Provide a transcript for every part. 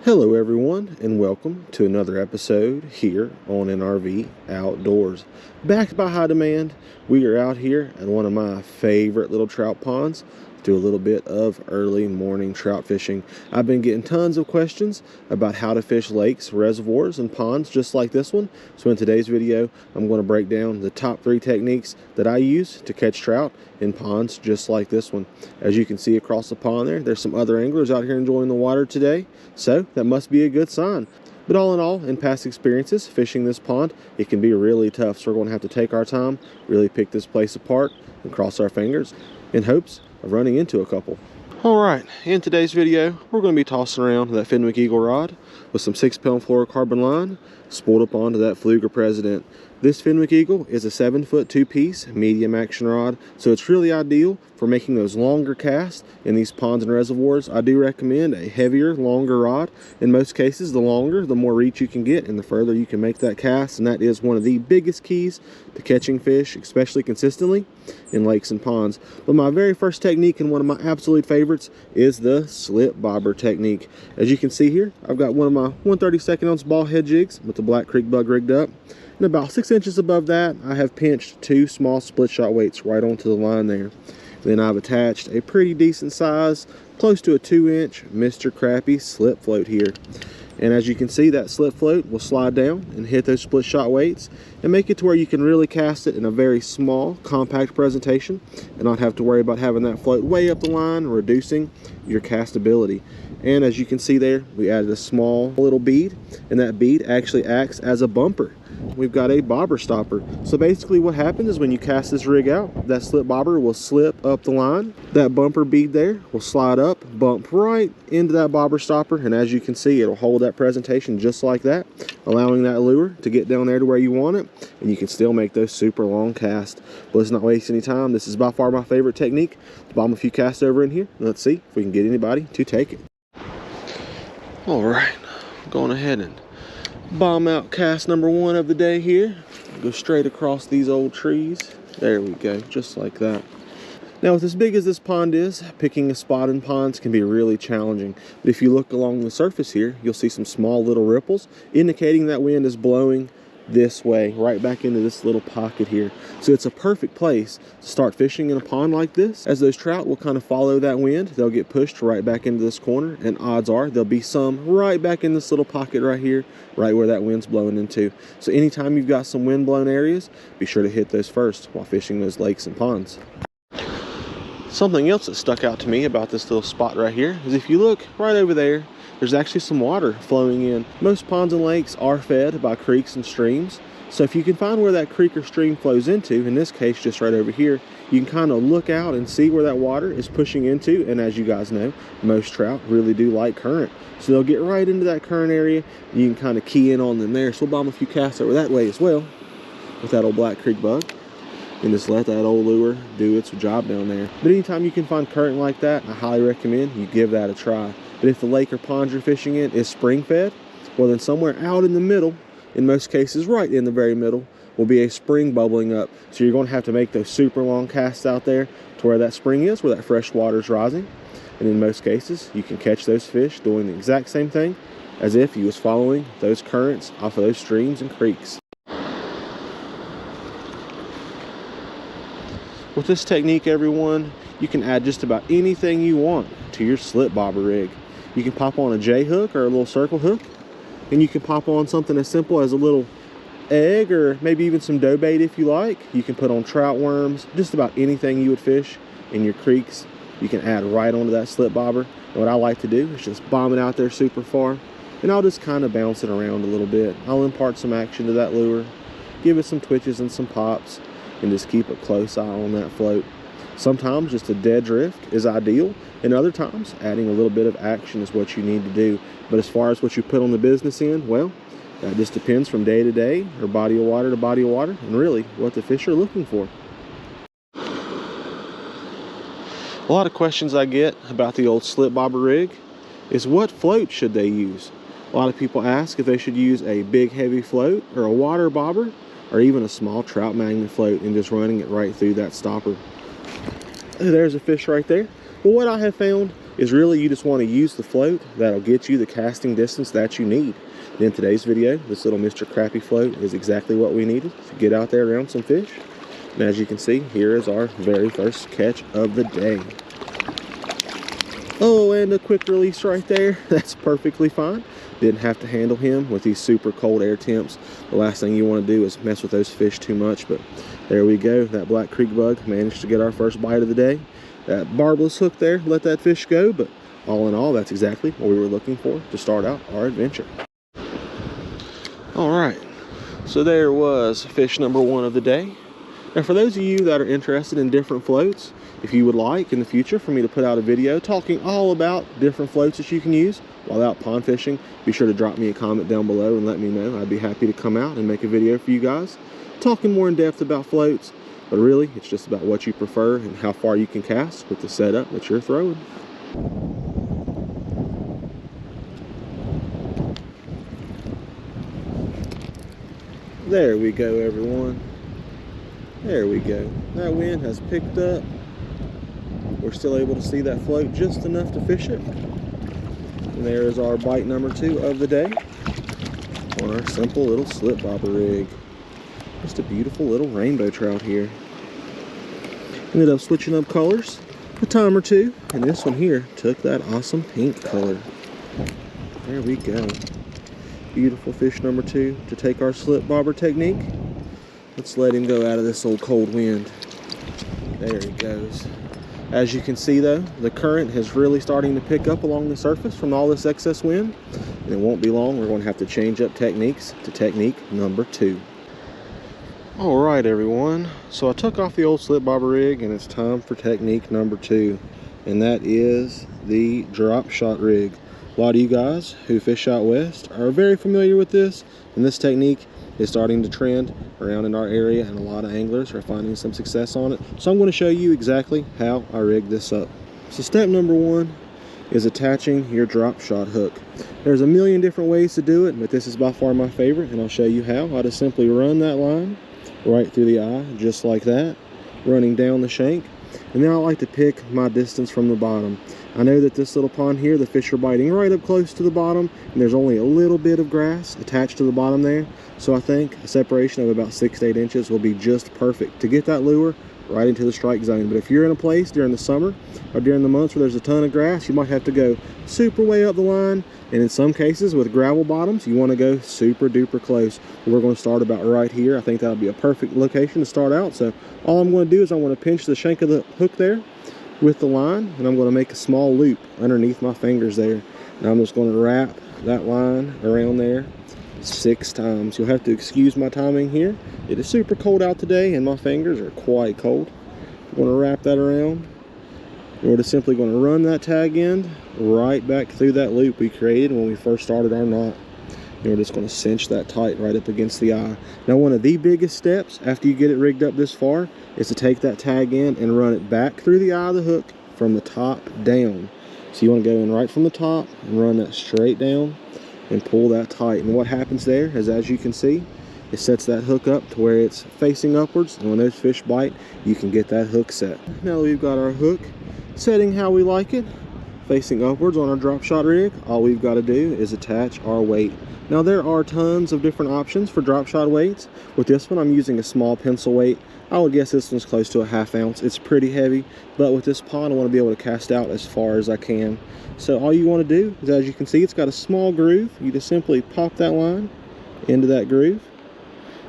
Hello everyone, and welcome to another episode here on NRV Outdoors. Backed by high demand, we are out here at one of my favorite little trout ponds. Do a little bit of early morning trout fishing. I've been getting tons of questions about how to fish lakes, reservoirs, and ponds just like this one. So in today's video, I'm going to break down the top 3 techniques that I use to catch trout in ponds just like this one. As you can see across the pond there's some other anglers out here enjoying the water today, so that must be a good sign. But all in all, in past experiences fishing this pond, it can be really tough. So we're going to have to take our time, really pick this place apart, and cross our fingers in hopes of running into a couple. Alright, in today's video, we're going to be tossing around that Fenwick Eagle rod with some 6-pound fluorocarbon line spooled up onto that Pfluger President. This Fenwick Eagle is a 7-foot 2-piece medium action rod, so it's really ideal for making those longer casts in these ponds and reservoirs. I do recommend a heavier, longer rod. In most cases, the longer, the more reach you can get and the further you can make that cast, and that is one of the biggest keys to catching fish, especially consistently in lakes and ponds. But my very first technique and one of my absolute favorites is the slip bobber technique. As you can see here, I've got one of my 1/32 ounce ball head jigs with the Black Creek bug rigged up. And about 6 inches above that, I have pinched 2 small split shot weights right onto the line there. Then I've attached a pretty decent size, close to a 2-inch Mr. Crappy slip float here. And as you can see, that slip float will slide down and hit those split shot weights and make it to where you can really cast it in a very small, compact presentation and not have to worry about having that float way up the line, reducing your castability. And as you can see there, we added a small little bead, and that bead actually acts as a bumper. We've got a bobber stopper. So basically what happens is when you cast this rig out, that slip bobber will slip up the line. That bumper bead there will slide up, bump right into that bobber stopper, and as you can see, it'll hold that presentation just like that, allowing that lure to get down there to where you want it, and you can still make those super long casts. But let's not waste any time. This is by far my favorite technique. Let's bomb a few casts over in here, and let's see if we can get anybody to take it. All right, going ahead and bomb out cast number 1 of the day here. Go straight across these old trees. There we go, just like that. Now, with as big as this pond is, picking a spot in ponds can be really challenging. But if you look along the surface here, you'll see some small little ripples, indicating that wind is blowing this way, right back into this little pocket here. So it's a perfect place to start fishing in a pond like this, as those trout will kind of follow that wind. They'll get pushed right back into this corner, and odds are there'll be some right back in this little pocket right here, right where that wind's blowing into. So anytime you've got some wind blown areas, be sure to hit those first while fishing those lakes and ponds. Something else that stuck out to me about this little spot right here is if you look right over there, there's actually some water flowing in. Most ponds and lakes are fed by creeks and streams. So if you can find where that creek or stream flows into, in this case just right over here, you can kind of look out and see where that water is pushing into. And as you guys know, most trout really do like current. So they'll get right into that current area. You can kind of key in on them there. So we'll bomb a few casts over that way as well with that old Black Creek bug. And just let that old lure do its job down there. But anytime you can find current like that, I highly recommend you give that a try. But if the lake or pond you're fishing in is spring fed, well then somewhere out in the middle, in most cases right in the very middle, will be a spring bubbling up. So you're going to have to make those super long casts out there to where that spring is, where that fresh water is rising. And in most cases, you can catch those fish doing the exact same thing as if you was following those currents off of those streams and creeks. With this technique, everyone, you can add just about anything you want to your slip bobber rig. You can pop on a J hook or a little circle hook, and you can pop on something as simple as a little egg or maybe even some dough bait if you like. You can put on trout worms, just about anything you would fish in your creeks. You can add right onto that slip bobber. And what I like to do is just bomb it out there super far, and I'll just kind of bounce it around a little bit. I'll impart some action to that lure, give it some twitches and some pops, and just keep a close eye on that float. Sometimes just a dead drift is ideal, and other times adding a little bit of action is what you need to do. But as far as what you put on the business end, well, that just depends from day to day or body of water to body of water, and really what the fish are looking for. A lot of questions I get about the old slip bobber rig is what float should they use? A lot of people ask if they should use a big heavy float or a water bobber, or even a small trout magnet float and just running it right through that stopper. There's a fish right there. But what I have found is really you just want to use the float that'll get you the casting distance that you need. In today's video, this little Mr. Crappy float is exactly what we needed to get out there around some fish. And as you can see, here is our very first catch of the day. Oh, and a quick release right there. That's perfectly fine. Didn't have to handle him with these super cold air temps. The last thing you want to do is mess with those fish too much, but there we go. That black creek bug managed to get our first bite of the day. That barbless hook there let that fish go, but all in all, that's exactly what we were looking for to start out our adventure. All right, so there was fish number one of the day. Now, for those of you that are interested in different floats, if you would like in the future for me to put out a video talking all about different floats that you can use while out pond fishing, be sure to drop me a comment down below and let me know. I'd be happy to come out and make a video for you guys talking more in depth about floats, but really it's just about what you prefer and how far you can cast with the setup that you're throwing. There we go, everyone. There we go. That wind has picked up. We're still able to see that float just enough to fish it. And there is our bite number two of the day on our simple little slip bobber rig. Just a beautiful little rainbow trout here. Ended up switching up colors a time or two, and this one here took that awesome pink color. There we go. Beautiful fish number two to take our slip bobber technique. Let's let him go out of this old cold wind. There he goes. As you can see though, the current is really starting to pick up along the surface from all this excess wind. And it won't be long, we're going to have to change up techniques to technique number two. All right, everyone. So I took off the old slip bobber rig and it's time for technique number two. And that is the drop shot rig. A lot of you guys who fish out west are very familiar with this, and this technique is starting to trend around in our area, and a lot of anglers are finding some success on it. So I'm going to show you exactly how I rig this up. So step number one is attaching your drop shot hook. There's a million different ways to do it, but this is by far my favorite, and I'll show you how. I just simply run that line right through the eye, just like that, running down the shank. And then I like to pick my distance from the bottom. I know that this little pond here, the fish are biting right up close to the bottom, and there's only a little bit of grass attached to the bottom there. So I think a separation of about 6 to 8 inches will be just perfect to get that lure right into the strike zone. But if you're in a place during the summer or during the months where there's a ton of grass, you might have to go super way up the line. And in some cases with gravel bottoms, you want to go super duper close. We're going to start about right here. I think that'll be a perfect location to start out. So all I'm going to do is I'm going to pinch the shank of the hook there with the line, and I'm going to make a small loop underneath my fingers there. And I'm just going to wrap that line around there 6 times. You'll have to excuse my timing here. It is super cold out today and my fingers are quite cold. I'm going to wrap that around. We're just simply going to run that tag end right back through that loop we created when we first started our knot. And we're just going to cinch that tight right up against the eye. Now, one of the biggest steps after you get it rigged up this far is to take that tag end and run it back through the eye of the hook from the top down. So you want to go in right from the top and run that straight down and pull that tight. And what happens there is, as you can see, it sets that hook up to where it's facing upwards, and when those fish bite, you can get that hook set. Now that we've got our hook setting how we like it, facing upwards on our drop shot rig, all we've got to do is attach our weight. Now there are tons of different options for drop shot weights. With this one, I'm using a small pencil weight. I would guess this one's close to a 1/2 ounce. It's pretty heavy, but with this pond, I want to be able to cast out as far as I can. So all you want to do is, as you can see, it's got a small groove. You just simply pop that line into that groove,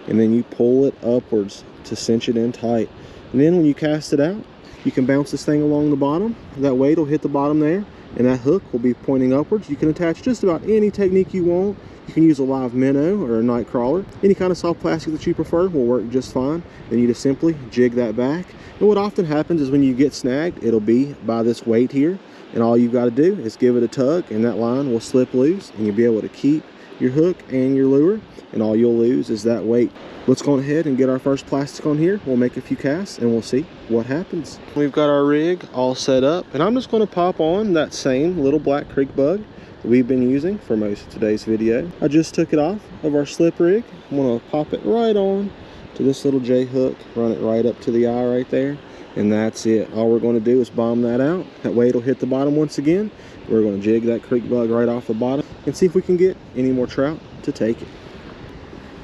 and then you pull it upwards to cinch it in tight. And then when you cast it out, you can bounce this thing along the bottom. That weight will hit the bottom there, and that hook will be pointing upwards. You can attach just about any technique you want. You can use a live minnow or a night crawler. Any kind of soft plastic that you prefer will work just fine. Then you just simply jig that back. And what often happens is when you get snagged, it'll be by this weight here. And all you've got to do is give it a tug, and that line will slip loose, and you'll be able to keep your hook and your lure. And all you'll lose is that weight. Let's go ahead and get our first plastic on here. We'll make a few casts and we'll see what happens. We've got our rig all set up, and I'm just going to pop on that same little black creek bug we've been using for most of today's video. I just took it off of our slip rig. I'm going to pop it right on to this little J hook, run it right up to the eye right there, and that's it. All we're going to do is bomb that out. That way it'll hit the bottom once again. We're going to jig that creek bug right off the bottom and see if we can get any more trout to take it.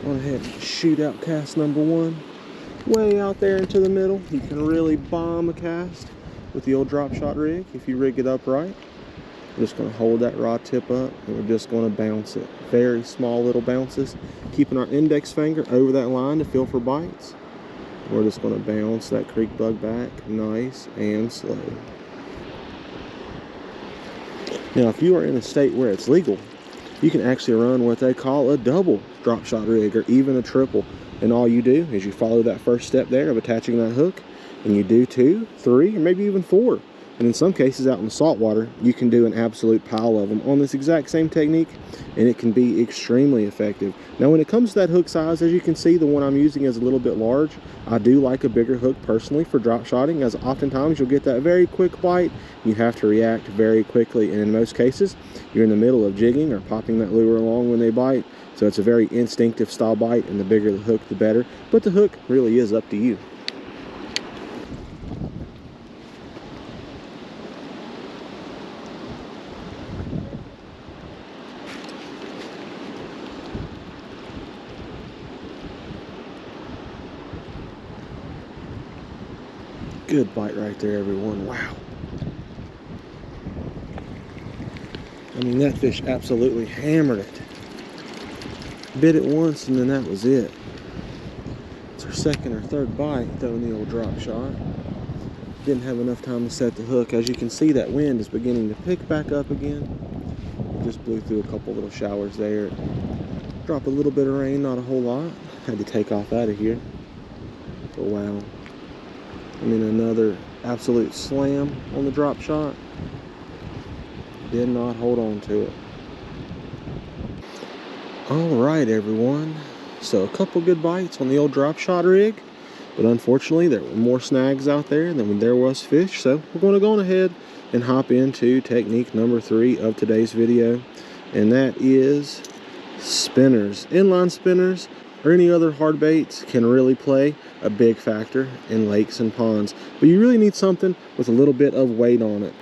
Go ahead and shoot out cast number 1. Way out there into the middle. You can really bomb a cast with the old drop shot rig if you rig it up right. We're just going to hold that rod tip up and we're just going to bounce it. Very small little bounces. Keeping our index finger over that line to feel for bites. We're just going to bounce that creek bug back nice and slow. Now, if you are in a state where it's legal, you can actually run what they call a double drop shot rig or even a triple. And all you do is you follow that first step there of attaching that hook, and you do 2, 3, or maybe even 4. And in some cases out in the saltwater, you can do an absolute pile of them on this exact same technique, and it can be extremely effective. Now, when it comes to that hook size, as you can see, the one I'm using is a little bit large. I do like a bigger hook personally for drop shotting, as oftentimes you'll get that very quick bite. You have to react very quickly, and in most cases, you're in the middle of jigging or popping that lure along when they bite. So it's a very instinctive style bite, and the bigger the hook, the better. But the hook really is up to you. Good bite right there, everyone. Wow. I mean, that fish absolutely hammered it. Bit it once and then that was it. It's our second or third bite throwing the old drop shot. Didn't have enough time to set the hook. As you can see, that wind is beginning to pick back up again. Just blew through a couple little showers there. Drop a little bit of rain, not a whole lot. Had to take off out of here. But wow. I mean, another absolute slam on the drop shot. Did not hold on to it. Alright, everyone. So a couple good bites on the old drop shot rig. But unfortunately, there were more snags out there than there was fish. So we're going to go on ahead and hop into technique number 3 of today's video. And that is spinners. Inline spinners or any other hard baits can really play a big factor in lakes and ponds, but you really need something with a little bit of weight on it.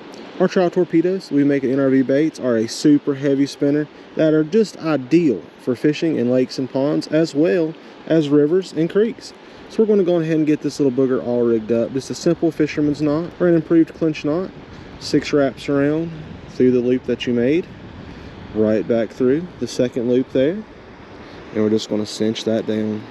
Our trout torpedoes we make at NRV Baits are a super heavy spinner that are just ideal for fishing in lakes and ponds as well as rivers and creeks. So we're going to go ahead and get this little booger all rigged up. Just a simple fisherman's knot or an improved clinch knot. 6 wraps around through the loop that you made, right back through the second loop there, and we're just going to cinch that down.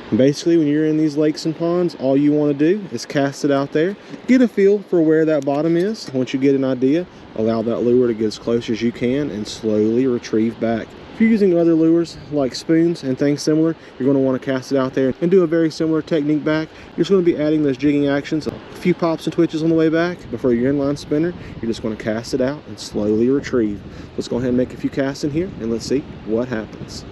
And basically, when you're in these lakes and ponds, all you want to do is cast it out there, get a feel for where that bottom is. Once you get an idea, allow that lure to get as close as you can and slowly retrieve back. If you're using other lures like spoons and things similar, you're going to want to cast it out there and do a very similar technique back. You're just going to be adding those jigging actions, a few pops and twitches on the way back. Before your inline spinner, you're just going to cast it out and slowly retrieve. Let's go ahead and make a few casts in here and let's see what happens.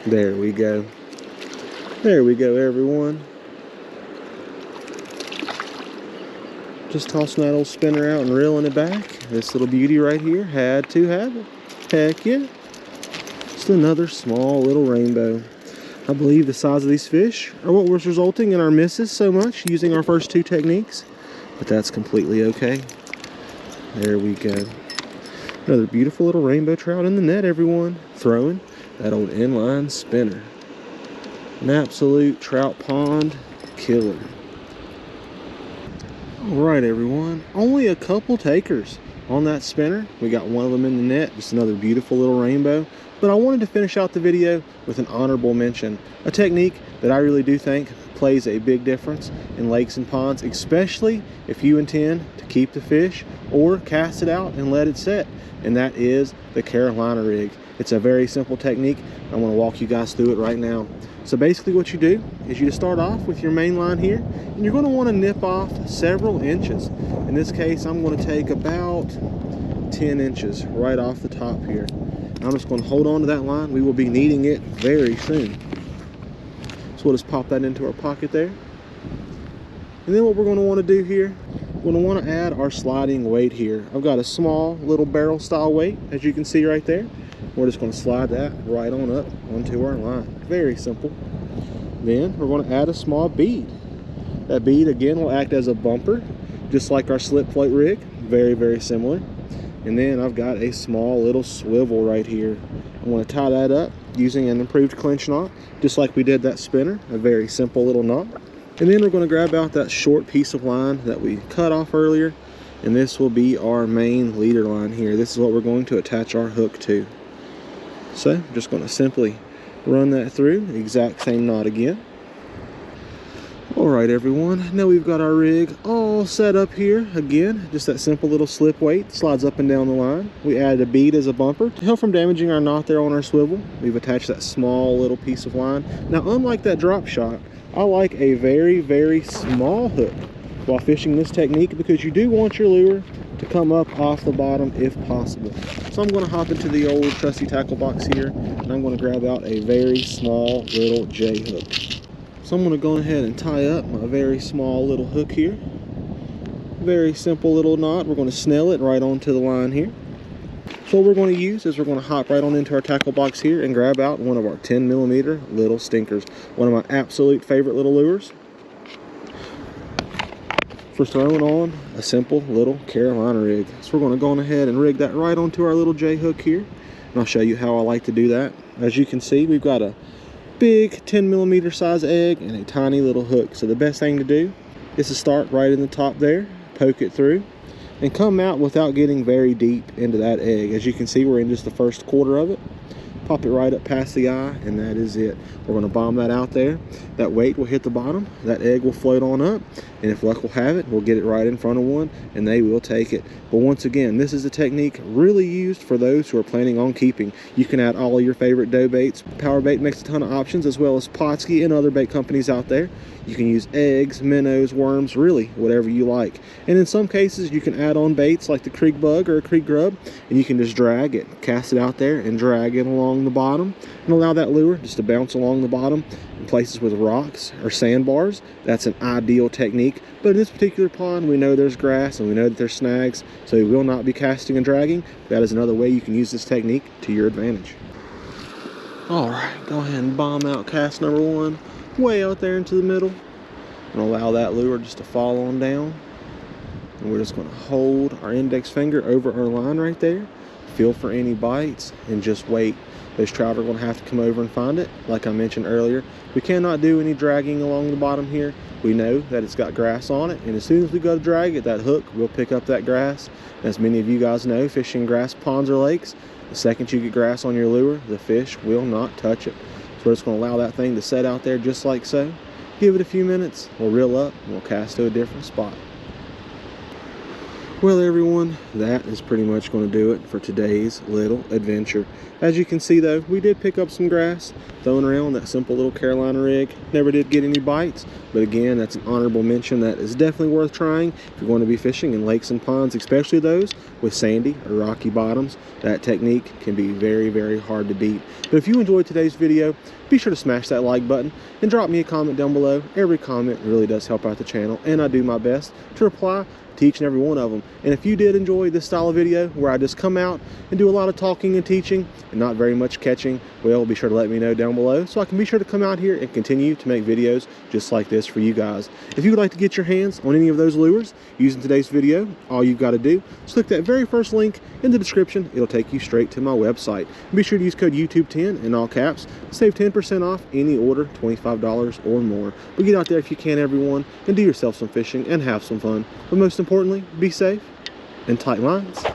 There we go. There we go, everyone. Just tossing that old spinner out and reeling it back. This little beauty right here had to have it. Heck yeah. Just another small little rainbow. I believe the size of these fish are what was resulting in our misses so much using our first 2 techniques. But that's completely okay. There we go. Another beautiful little rainbow trout in the net, everyone. Throwing that old inline spinner. An absolute trout pond killer. Alright, everyone, only a couple takers on that spinner. We got one of them in the net, just another beautiful little rainbow. But I wanted to finish out the video with an honorable mention, a technique that I really do think plays a big difference in lakes and ponds, especially if you intend to keep the fish or cast it out and let it set, and that is the Carolina rig. It's a very simple technique. I want to walk you guys through it right now. So basically what you do is you start off with your main line here, and you're going to want to nip off several inches. In this case, I'm going to take about 10 inches right off the top here. I'm just going to hold on to that line. We will be needing it very soon. So we'll just pop that into our pocket there. And then what we're going to want to do here, we're going to want to add our sliding weight here. I've got a small little barrel style weight, as you can see right there. We're just going to slide that right on up onto our line. Very simple. Then we're going to add a small bead. That bead again will act as a bumper, just like our slip float rig. Very, very similar. And then I've got a small little swivel right here. I want to tie that up using an improved clinch knot, just like we did that spinner. A very simple little knot. And then we're going to grab out that short piece of line that we cut off earlier, and this will be our main leader line here. This is what we're going to attach our hook to. So I'm just going to simply run that through, the exact same knot again. Alright everyone, now we've got our rig all set up here. Again, just that simple little slip weight slides up and down the line. We added a bead as a bumper to help from damaging our knot there on our swivel. We've attached that small little piece of line. Now unlike that drop shot, I like a very, very small hook while fishing this technique, because you do want your lure to come up off the bottom if possible. So I'm going to hop into the old trusty tackle box here, and I'm going to grab out a very small little J hook. So I'm going to go ahead and tie up my very small little hook here. Very simple little knot. We're going to snell it right onto the line here. So what we're going to use is we're going to hop right on into our tackle box here and grab out one of our 10mm little stinkers. One of my absolute favorite little lures for throwing on a simple little Carolina rig. So we're going to go on ahead and rig that right onto our little J hook here. And I'll show you how I like to do that. As you can see, we've got a big 10mm size egg and a tiny little hook. So the best thing to do is to start right in the top there, poke it through, and come out without getting very deep into that egg. As you can see, we're in just the first quarter of it. Pop it right up past the eye, and that is it. We're going to bomb that out there. That weight will hit the bottom, that egg will float on up, and if luck will have it, we'll get it right in front of one, and they will take it. But once again, this is a technique really used for those who are planning on keeping. You can add all of your favorite dough baits. Power Bait makes a ton of options, as well as Pulaski and other bait companies out there. You can use eggs, minnows, worms, really whatever you like. And in some cases, you can add on baits like the creek bug or a creek grub, and you can just drag it, cast it out there, and drag it along the bottom, and allow that lure just to bounce along the bottom. In places with rocks or sandbars, that's an ideal technique. But in this particular pond, we know there's grass and we know that there's snags, so we will not be casting and dragging. That is another way you can use this technique to your advantage. All right, go ahead and bomb out cast number one way out there into the middle, and allow that lure just to fall on down. And we're just going to hold our index finger over our line right there, feel for any bites, and just wait. Those trout are going to have to come over and find it. Like I mentioned earlier, we cannot do any dragging along the bottom here. We know that it's got grass on it, and as soon as we go to drag it, that hook will pick up that grass. As many of you guys know, fishing grass ponds or lakes, the second you get grass on your lure, the fish will not touch it. So we're just going to allow that thing to set out there just like so. Give it a few minutes, we'll reel up, and we'll cast to a different spot. Well everyone, that is pretty much going to do it for today's little adventure. As you can see though, we did pick up some grass throwing around that simple little Carolina rig. Never did get any bites, but again, that's an honorable mention that is definitely worth trying if you're going to be fishing in lakes and ponds, especially those with sandy or rocky bottoms. That technique can be very, very hard to beat. But if you enjoyed today's video, be sure to smash that like button and drop me a comment down below. Every comment really does help out the channel, and I do my best to reply to each and every one of them. And if you did enjoy this style of video where I just come out and do a lot of talking and teaching and not very much catching, well, be sure to let me know down below so I can be sure to come out here and continue to make videos just like this for you guys. If you would like to get your hands on any of those lures using today's video, all you've got to do is click that very first link in the description. It'll take you straight to my website. And be sure to use code YouTube10 in all caps to save 10% off any order $25 or more. But get out there if you can, everyone, and do yourself some fishing and have some fun. But most importantly, be safe and tight lines.